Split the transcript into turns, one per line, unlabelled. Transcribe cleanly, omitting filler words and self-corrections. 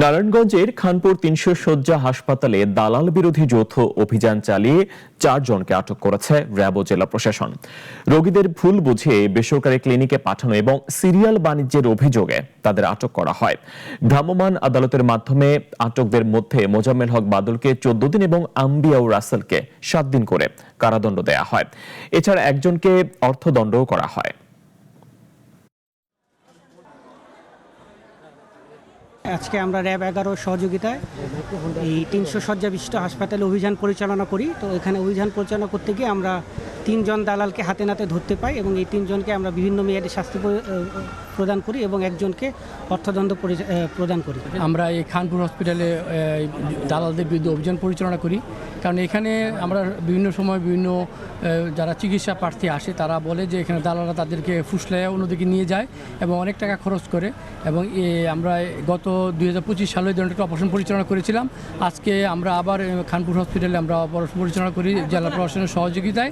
নারায়ণগঞ্জের খানপুর ৩০০ শয্যা হাসপাতালে দালাল বিরোধী যৌথ অভিযান চালিয়ে ৪ জনকে আটক করেছে র্যাব ও জেলা প্রশাসন। রোগীদের ভুল বুঝে বেসরকারি ক্লিনিকে পাঠানো এবং সিরিয়াল বাণিজ্যের অভিযোগে তাদের আটক করা হয়। ভ্রাম্যমাণ আদালতের মাধ্যমে আটকদের মধ্যে মোজাম্মেল হক বাদলকে ১৪ দিন এবং আম্বিয়াউ রাসেলকে ৭ দিন করে কারাদণ্ড দেয়া হয়। এছাড়া একজনকে অর্থদণ্ডও করা হয়।
আজকে আমরা র্যাব ১১ সহযোগিতায় এই ৩০০ শয্যা বিশিষ্ট হাসপাতালে অভিযান পরিচালনা করি। তো এখানে অভিযান পরিচালনা করতে গিয়ে আমরা ৩ জন দালালকে হাতে নাতে ধরতে পাই এবং এই ৩ জনকে আমরা বিভিন্ন মেয়াদে শাস্তি প্রদান করি এবং একজনকে অর্থদণ্ড প্রদান করি।
আমরা এই খানপুর হসপিটালে দালালদের বিরুদ্ধে অভিযান পরিচালনা করি, কারণ এখানে আমরা বিভিন্ন সময় বিভিন্ন যারা চিকিৎসা প্রার্থী আসে তারা বলে যে এখানে দালালরা তাদেরকে ফুসলাইয়া অন্যদিকে নিয়ে যায় এবং অনেক টাকা খরচ করে। এবং আমরা গত ২০২৫ সালে এই ধরনের একটা অপারেশন পরিচালনা করেছিলাম। আজকে আমরা আবার খানপুর হসপিটালে আমরা অপারেশন পরিচালনা করি জেলা প্রশাসনের সহযোগিতায়।